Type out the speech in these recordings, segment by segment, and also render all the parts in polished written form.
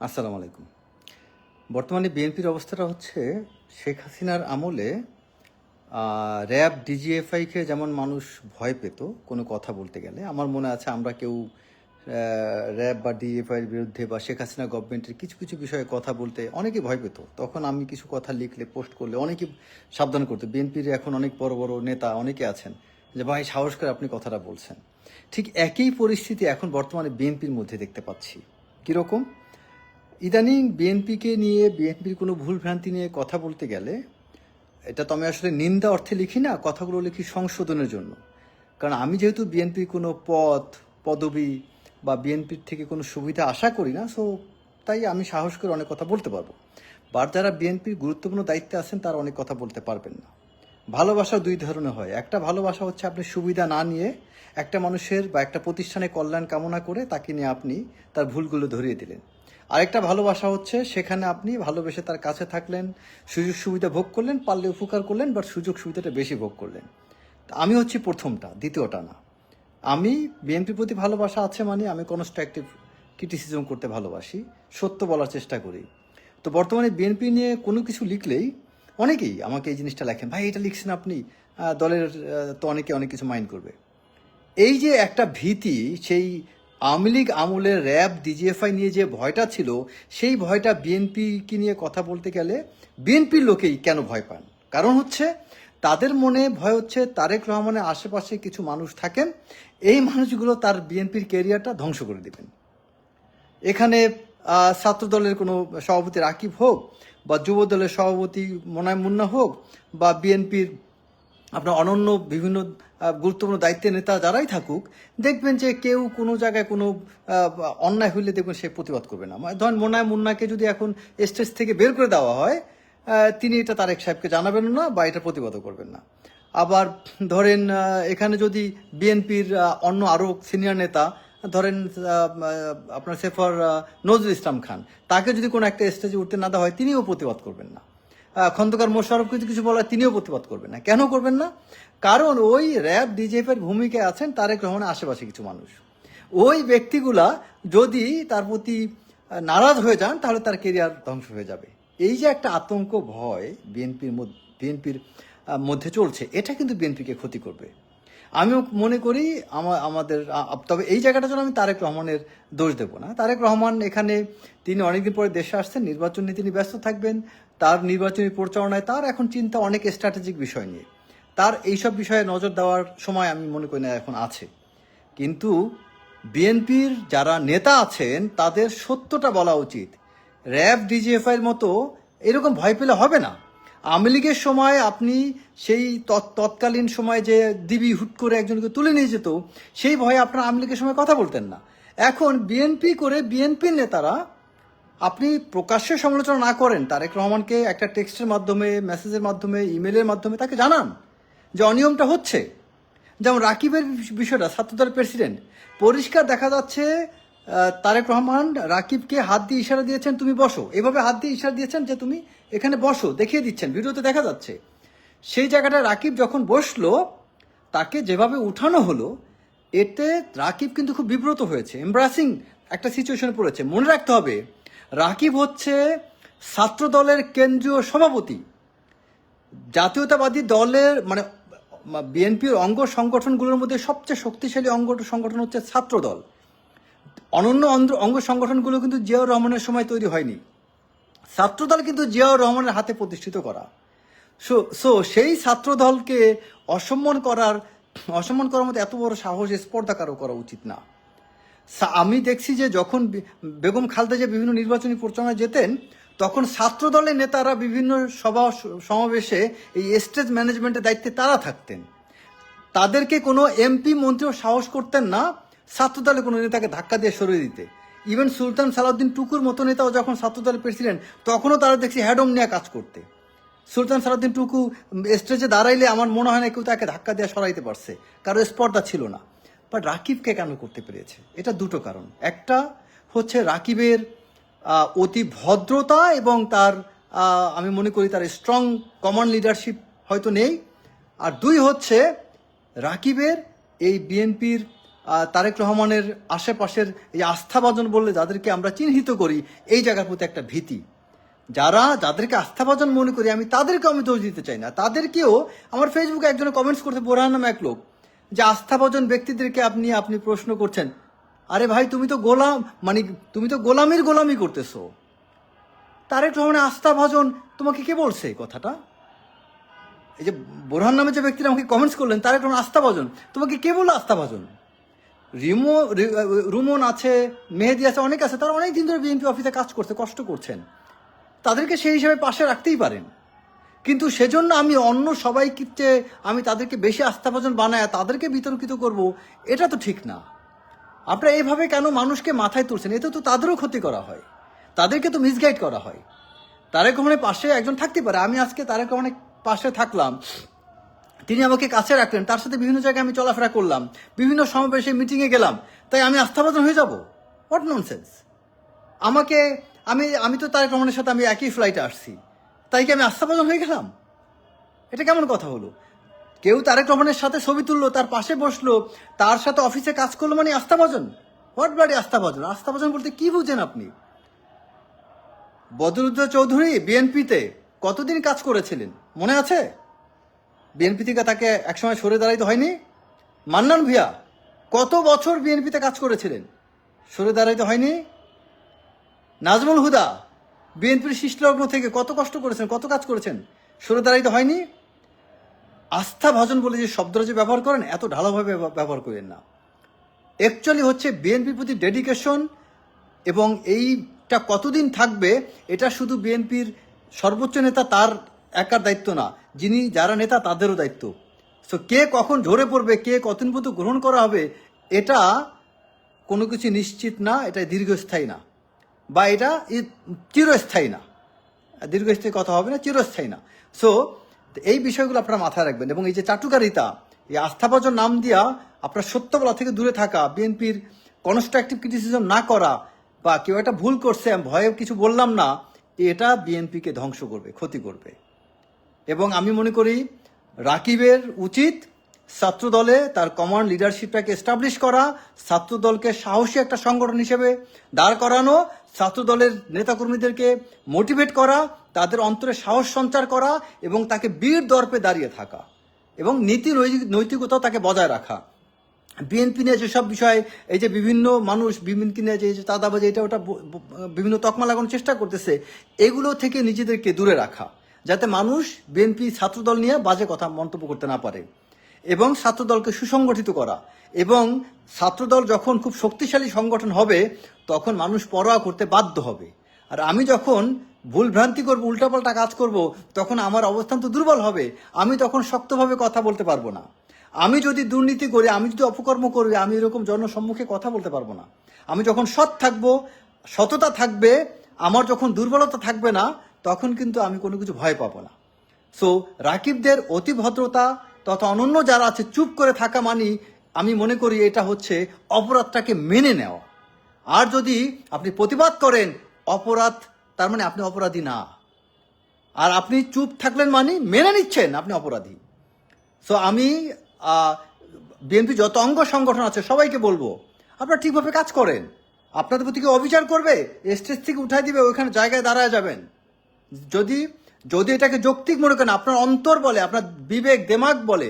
আসসালামু আলাইকুম। বর্তমানে বিএনপির অবস্থাটা হচ্ছে শেখ হাসিনার আমলে র্যাব ডিজিএফআইকে যেমন মানুষ ভয় পেত কোনো কথা বলতে গেলে, আমার মনে আছে আমরা কেউ র্যাব বা ডিএফআইয়ের বিরুদ্ধে বা শেখ হাসিনা গভর্নমেন্টের কিছু কিছু বিষয়ে কথা বলতে অনেকে ভয় পেত। তখন আমি কিছু কথা লিখলে পোস্ট করলে অনেকে সাবধান করতো। বিএনপির এখন অনেক বড় বড় নেতা অনেকে আছেন যে ভাই সাহস করে আপনি কথাটা বলছেন। ঠিক একই পরিস্থিতি এখন বর্তমানে বিএনপির মধ্যে দেখতে পাচ্ছি। কীরকম? ইদানিং বিএনপিকে নিয়ে, বিএনপির কোনো ভুলভ্রান্তি নিয়ে কথা বলতে গেলে, এটা তো আমি আসলে নিন্দা অর্থে লিখি না, কথাগুলো লিখি সংশোধনের জন্য। কারণ আমি যেহেতু বিএনপির কোনো পদ, পদবি বা বিএনপির থেকে কোনো সুবিধা আশা করি না, সো তাই আমি সাহস করে অনেক কথা বলতে পারবো। বা যারা বিএনপির গুরুত্বপূর্ণ দায়িত্বে আছেন তারা অনেক কথা বলতে পারবেন না। ভালোবাসা দুই ধরনের হয়। একটা ভালোবাসা হচ্ছে আপনি সুবিধা না নিয়ে একটা মানুষের বা একটা প্রতিষ্ঠানে কল্যাণ কামনা করে তাকে নিয়ে আপনি তার ভুলগুলো ধরিয়ে দিলেন। আরেকটা ভালোবাসা হচ্ছে সেখানে আপনি ভালোবেসে তার কাছে থাকলেন, সুযোগ সুবিধা ভোগ করলেন, পারলে উপকার করলেন, বাট সুযোগ সুবিধাটা বেশি ভোগ করলেন। আমি হচ্ছি প্রথমটা, দ্বিতীয়টা না। আমি বিএনপির প্রতি ভালোবাসা আছে মানে আমি কনস্ট্রাকটিভ ক্রিটিসিজম করতে ভালোবাসি, সত্য বলার চেষ্টা করি। তো বর্তমানে বিএনপি নিয়ে কোনো কিছু লিখলেই অনেকেই আমাকে এই জিনিসটা লেখেন, ভাই এটা লিখছেন আপনি, দলের তো অনেকে অনেক কিছু মাইন্ড করবে। এই যে একটা ভীতি, সেই আওয়ামী লীগ আমলের র্যাব ডিজিএফআই নিয়ে যে ভয়টা ছিল, সেই ভয়টা বিএনপিকে নিয়ে কথা বলতে গেলে বিএনপির লোকেই কেন ভয় পান? কারণ হচ্ছে তাদের মনে ভয় হচ্ছে তারেক রহমানের আশেপাশে কিছু মানুষ থাকেন, এই মানুষগুলো তার বিএনপির ক্যারিয়ারটা ধ্বংস করে দেবেন। এখানে ছাত্র দলের কোনো সভাপতি রাকিব হোক, বা যুব দলের সভাপতি মোনায়েম মুন্না হোক, বা বিএনপির আপনার অনন্য বিভিন্ন গুরুত্বপূর্ণ দায়িত্বের নেতা যারাই থাকুক, দেখবেন যে কেউ কোনো জায়গায় কোনো অন্যায় হইলে দেখবেন সে প্রতিবাদ করবে না। ধরেন মোনায়েম মুন্নাকে যদি এখন স্টেজ থেকে বের করে দেওয়া হয়, তিনি এটা তারেক সাহেবকে জানাবেন না বা এটা প্রতিবাদও করবেন না। আবার ধরেন এখানে যদি বিএনপির অন্য আরও সিনিয়র নেতা, ধরেন আপনার সেফর নজরুল ইসলাম খান, তাকে যদি কোনো একটা স্টেজে উঠতে না দেওয়া হয়, তিনিও প্রতিবাদ করবেন না। খন্দকার মোশাররফকে যদি কিছু বলা, তিনিও প্রতিবাদ করবেন না। কেন করবেন না? কারণ ওই র্যাব ডিজিএফের ভূমিকায় আছেন তারেক রহমানের আশেপাশে কিছু মানুষ। ওই ব্যক্তিগুলা যদি তার প্রতি নারাজ হয়ে যান, তাহলে তার কেরিয়ার ধ্বংস হয়ে যাবে। এই যে একটা আতঙ্ক ভয় বিএনপির মধ্যে চলছে, এটা কিন্তু বিএনপিকে ক্ষতি করবে। আমিও মনে করি আমাদের তবে এই জায়গাটা জন্য আমি তারেক রহমানের দোষ দেব না। তারেক রহমান এখানে তিনি অনেকদিন পরে দেশে আসছেন, নির্বাচন নিয়ে তিনি ব্যস্ত থাকবেন। তার নির্বাচনী প্রচারণায় তার এখন চিন্তা অনেক স্ট্র্যাটেজিক বিষয় নিয়ে, তার এইসব বিষয়ে নজর দেওয়ার সময় আমি মনে করি না এখন আছে। কিন্তু বিএনপির যারা নেতা আছেন তাদের সত্যটা বলা উচিত। র্যাব ডিজিএফআইয়ের মতো এরকম ভয় পেলে হবে না। আওয়ামী লীগের সময় আপনি সেই তৎকালীন সময় যে দিবি হুট করে একজনকে তুলে নিয়ে যেত, সেই ভয়ে আপনারা আওয়ামী লীগের সময় কথা বলতেন না। এখন বিএনপি করে বিএনপির নেতারা, আপনি প্রকাশ্যে সমালোচনা না করেন, তারেক রহমানকে একটা টেক্সটের মাধ্যমে, মেসেজের মাধ্যমে, ইমেলের মাধ্যমে তাকে জানান যে অনিয়মটা হচ্ছে। যেমন রাকিবের বিষয়টা, ছাত্রদলের প্রেসিডেন্ট, পরিষ্কার দেখা যাচ্ছে তারেক রহমান রাকিবকে হাত দিয়ে ইশারা দিয়েছেন তুমি বসো, এভাবে হাত দিয়ে ইশারা দিয়েছেন যে তুমি এখানে বসো, দেখিয়ে দিচ্ছেন, ভিডিওতে দেখা যাচ্ছে। সেই জায়গাটা রাকিব যখন বসলো, তাকে যেভাবে উঠানো হলো, এতে রাকিব কিন্তু খুব বিব্রত হয়েছে, এমব্রাসিং একটা সিচুয়েশনে পড়েছে। মনে রাখতে হবে, রাকিব হচ্ছে ছাত্র দলের কেন্দ্রীয় সভাপতি। জাতীয়তাবাদী দলের মানে বিএনপির অঙ্গ সংগঠনগুলোর মধ্যে সবচেয়ে শক্তিশালী অঙ্গ সংগঠন হচ্ছে ছাত্র দল। অনন্য অঙ্গ সংগঠনগুলো কিন্তু জিয়াউর রহমানের সময় তৈরি হয়নি, ছাত্রদল কিন্তু জিয়াউর রহমানের হাতে প্রতিষ্ঠিত করা। সো সেই ছাত্রদলকে অসম্মান করার মতো এত বড় সাহস স্পর্ধা কারো করা উচিত না। আমি দেখছি যে যখন বেগম খালেদা জিয়া বিভিন্ন নির্বাচনী প্রচারণায় যেতেন, তখন ছাত্র দলের নেতারা বিভিন্ন সভা সমাবেশে এই স্টেজ ম্যানেজমেন্টের দায়িত্বে তারা থাকতেন। তাদেরকে কোনো এমপি মন্ত্রীও সাহস করতেন না ছাত্রদলের কোনো নেতাকে ধাক্কা দিয়ে সরিয়ে দিতে। ইভেন সুলতান সালাউদ্দিন টুকুর মতো নেতাও যখন ছাত্রদলের প্রেসিডেন্ট, তখনও তারা দেখছি হ্যাডম নিয়ে কাজ করতে। সুলতান সালাউদ্দিন টুকু স্টেজে দাঁড়াইলে আমার মনে হয় না কেউ তাকে ধাক্কা দিয়ে সরাইতে পারছে, কারো স্পর্ধা ছিল না। বাট রাকিবকে কেন করতে পেরেছে? এটা দুটো কারণ। একটা হচ্ছে রাকিবের অতি ভদ্রতা এবং তার আমি মনে করি তার স্ট্রং কমন লিডারশিপ হয়তো নেই। আর দুই হচ্ছে রাকিবের এই বিএনপির তারেক রহমানের আশেপাশের এই আস্থাভাজন বললে যাদেরকে আমরা চিহ্নিত করি, এই জায়গার প্রতি একটা ভীতি। যাদেরকে আস্থাভাজন মনে করি আমি, তাদেরকেও আমি দোষ দিতে চাই না। তাদেরকেও আমার ফেসবুকে একজনে কমেন্টস করতে, বোরহান নামে এক লোক, যে আস্থাভাজন ব্যক্তিদেরকে আপনি প্রশ্ন করছেন। আরে ভাই, তুমি তো গোলামি করতেছো। তারেক রহমানের আস্থাভাজন তোমাকে কে বলছে এই কথাটা? এই যে বোরহান নামে যে ব্যক্তিরা আমাকে কমেন্টস করলেন, তারেক রহমান আস্থাভাজন, তোমাকে কে বললো আস্থাভাজন? রুমন আছে, মেহেদি আছে, অনেক আছে, তারা অনেক দিন ধরে বিএনপি অফিসে কাজ করছে, কষ্ট করছেন, তাদেরকে সেই হিসাবে পাশে রাখতেই পারেন। কিন্তু সেজন্য আমি অন্য সবাইকে আমি তাদেরকে বেশি আস্থাভাজন বানায় তাদেরকে বিতর্কিত করব, এটা তো ঠিক না। আপনারা এইভাবে কেন মানুষকে মাথায় তুলছেন? এতে তো তাদেরও ক্ষতি করা হয়, তাদেরকে তো মিসগাইড করা হয়। তারেক রহমানের পাশে একজন থাকতে পারে, আমি আজকে তারেক রহমানের পাশে থাকলাম, তিনি আমাকে কাছে রাখলেন, তার সাথে বিভিন্ন জায়গায় আমি চলাফেরা করলাম, বিভিন্ন সমাবেশে মিটিংয়ে গেলাম, তাই আমি আস্থাভাজন হয়ে যাব? What nonsense! আমি তো তারেক রহমানের সাথে আমি একই ফ্লাইটে আসছি, তাই কি আমি আস্থাভাজন হয়ে গেলাম? এটা কেমন কথা হলো? কেউ তারেক রহমানের সাথে ছবি তুললো, তার পাশে বসলো, তার সাথে অফিসে কাজ করলো, মানে আস্থাভাজন? What bloody আস্থাভাজন? আস্থাভাজন বলতে কি বুঝেন আপনি? বদরুদ্দোজা চৌধুরী বিএনপিতে কতদিন কাজ করেছিলেন মনে আছে? বিএনপি থেকে তাকে একসময় সরে দাঁড়াইতে হয়নি? মান্নান ভূঁইয়া কত বছর বিএনপিতে কাজ করেছিলেন, সরে দাঁড়াইতে হয়নি? নাজমুল হুদা বিএনপির শীর্ষলগ্ন থেকে কত কষ্ট করেছেন, কত কাজ করেছেন, সরে দাঁড়াইতে হয়নি? আস্থাভাজন বলে যে শব্দটা যে ব্যবহার করেন, এত ঢালাভাবে ব্যবহার করেন না। অ্যাকচুয়ালি হচ্ছে বিএনপির প্রতি ডেডিকেশন, এবং এইটা কতদিন থাকবে এটা শুধু বিএনপির সর্বোচ্চ নেতা তার একার দায়িত্ব না, যারা নেতা তাদেরও দায়িত্ব। সো কে কখন ঝরে পড়বে, কে কতদিন পর্যন্ত গ্রহণ করা হবে, এটা কোনো কিছু নিশ্চিত না, এটা দীর্ঘস্থায়ী না, বা এটা চিরস্থায়ী না। দীর্ঘস্থায়ী কথা হবে না, চিরস্থায়ী না। সো এই বিষয়গুলো আপনারা মাথায় রাখবেন। এবং এই যে চাটুকারিতা, এই আস্থাভাজন নাম দিয়া আপনার সত্য বলা থেকে দূরে থাকা, বিএনপির কনস্ট্রাকটিভ ক্রিটিসিজম না করা, বা কেউ একটা ভুল করছে আমি ভয়ে কিছু বললাম না, এটা বিএনপিকে ধ্বংস করবে, ক্ষতি করবে। এবং আমি মনে করি রাকিবের উচিত ছাত্রদলে তার কমান্ড লিডারশিপটাকে এস্টাবলিশ করা, ছাত্রদলকে সাহসী একটা সংগঠন হিসেবে দাঁড় করানো, ছাত্রদলের নেতাকর্মীদেরকে মোটিভেট করা, তাদের অন্তরে সাহস সঞ্চার করা, এবং তাকে বীর দর্পে দাঁড়িয়ে থাকা, এবং নৈতিকতাও তাকে বজায় রাখা। বিএনপি নিয়ে যেসব বিষয়, এই যে বিভিন্ন মানুষ বিএনপি নিয়ে যে চাঁদাবাজি এটা ওটা বিভিন্ন তকমা লাগানোর চেষ্টা করতেছে, এগুলো থেকে নিজেদেরকে দূরে রাখা, যাতে মানুষ বিএনপি ছাত্রদল নিয়ে বাজে কথা মন্তব্য করতে না পারে, এবং ছাত্রদলকে সুসংগঠিত করা। এবং ছাত্রদল যখন খুব শক্তিশালী সংগঠন হবে, তখন মানুষ পরোয়া করতে বাধ্য হবে। আর আমি যখন ভুল ভ্রান্তি করবো, উল্টাপাল্টা কাজ করব, তখন আমার অবস্থান তো দুর্বল হবে, আমি তখন শক্তভাবে কথা বলতে পারবো না। আমি যদি দুর্নীতি করি, আমি যদি অপকর্ম করি, আমি এরকম জনসম্মুখে কথা বলতে পারবো না। আমি যখন সৎ থাকবো, সততা থাকবে, আমার যখন দুর্বলতা থাকবে না, তখন কিন্তু আমি কোনো কিছু ভয় পাবো না। সো রাকিবদের অতি ভদ্রতা তথা অনন্য যারা আছে, চুপ করে থাকা মানি আমি মনে করি এটা হচ্ছে অপরাধটাকে মেনে নেওয়া। আর যদি আপনি প্রতিবাদ করেন, অপরাধ, তার মানে আপনি অপরাধী না। আর আপনি চুপ থাকলেন মানে মেনে নিচ্ছেন আপনি অপরাধী। সো আমি বিএনপি যত অঙ্গ সংগঠন আছে সবাইকে বলবো, আপনারা ঠিকভাবে কাজ করেন। আপনাদের প্রতি কেউ অবিচার করবে, স্টেজ থেকে উঠাই দিবে, ওইখানে জায়গায় দাঁড়ায় যাবেন। যদি যদি এটাকে যৌক্তিক মনে করেন, আপনার অন্তর বলে, আপনার বিবেক দেমাগ বলে,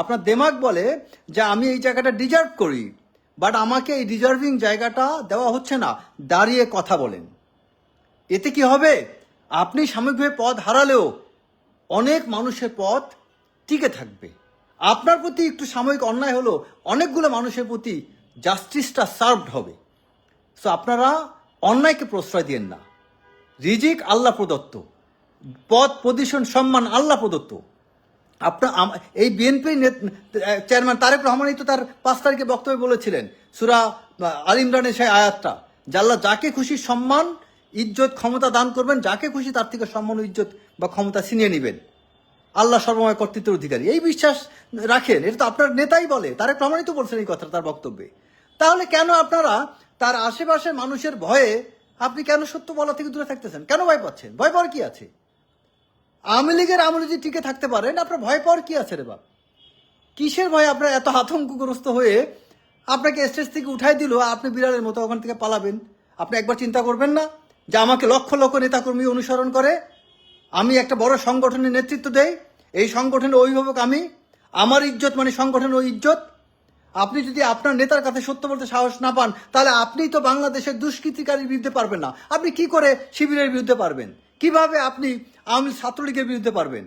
আপনার দেমাগ বলে যে আমি এই জায়গাটা ডিজার্ভ করি, বাট আমাকে এই ডিজার্ভিং জায়গাটা দেওয়া হচ্ছে না, দাঁড়িয়ে কথা বলেন। এতে কি হবে? আপনি সাময়িকভাবে পদ হারালেও অনেক মানুষের পদ টিকে থাকবে। আপনার প্রতি একটু সাময়িক অন্যায় হলো, অনেকগুলো মানুষের প্রতি জাস্টিসটা সার্ভড হবে। সো আপনারা অন্যায়কে প্রশ্রয় দিয়েন না। রিজিক আল্লাহ প্রদত্ত, পদ পজিশন সম্মান আল্লাহ প্রদত্ত। আপনার এই বিএনপির চেয়ারম্যান তারেক রহমানই তো তার 5 তারিখে বক্তব্যে বলেছিলেন, সূরা আল ইমরানের সেই আয়াতটা, যে আল্লাহ যাকে খুশি সম্মান ইজ্জত ক্ষমতা দান করবেন, যাকে খুশি তার থেকে সম্মান ইজ্জত বা ক্ষমতা ছিনিয়ে নেবেন। আল্লাহ সর্বময় কর্তৃত্বের অধিকারী, এই বিশ্বাস রাখেন। এটা তো আপনার নেতাই বলে, তারেক রহমানই তো বলছেন এই কথা তার বক্তব্যে। তাহলে কেন আপনারা তার আশেপাশে মানুষের ভয়ে আপনি কেন সত্য বলা থেকে দূরে থাকতেছেন? কেন ভয় পাচ্ছেন? ভয় পাওয়ার কি আছে? আওয়ামী লীগের আমলে যদি টিকে থাকতে পারেন, আপনার ভয় পাওয়ার কি আছে রে বাপ? কিসের ভয়ে আপনারা এত আতঙ্কগ্রস্ত হয়ে আপনাকে স্টেজ থেকে উঠাই দিল, আপনি বিড়ালের মতো ওখান থেকে পালাবেন। আপনি একবার চিন্তা করবেন না যে আমাকে লক্ষ লক্ষ নেতাকর্মী অনুসরণ করে, আমি একটা বড় সংগঠনের নেতৃত্ব দেই, এই সংগঠনের অভিভাবক আমি, আমার ইজ্জত মানে সংগঠনের ওই ইজ্জত। আপনি যদি আপনার নেতার কাছে সত্য বলতে সাহস না পান, তাহলে আপনি তো বাংলাদেশের দুষ্কৃতিকারীর বিরুদ্ধে পারবেন না। আপনি কি করে শিবিরের বিরুদ্ধে পারবেন? কিভাবে আপনি আওয়ামী ছাত্রলীগের বিরুদ্ধে পারবেন?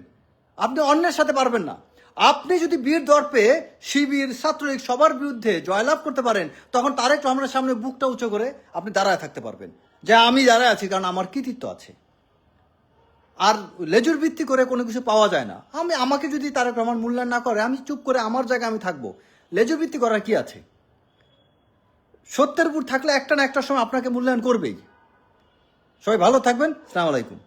আপনি অন্যের সাথে পারবেন না। আপনি যদি বীর দর্পে শিবির ছাত্রলীগ সবার বিরুদ্ধে জয়লাভ করতে পারেন, তখন তারেক রহমানের সামনে বুকটা উঁচু করে আপনি দাঁড়ায় থাকতে পারবেন যে আমি দাঁড়ায় আছি কারণ আমার কৃতিত্ব আছে। আর লেজুর ভিত্তি করে কোনো কিছু পাওয়া যায় না। আমাকে যদি তারেক রহমান মূল্যায়ন না করে, আমি চুপ করে আমার জায়গায় আমি থাকবো। লেজুর ভিত্তি করার কি আছে? সত্যের উপর থাকলে একটা না একটা সময় আপনাকে মূল্যায়ন করবেই। সবাই ভালো থাকবেন। আসসালামু আলাইকুম।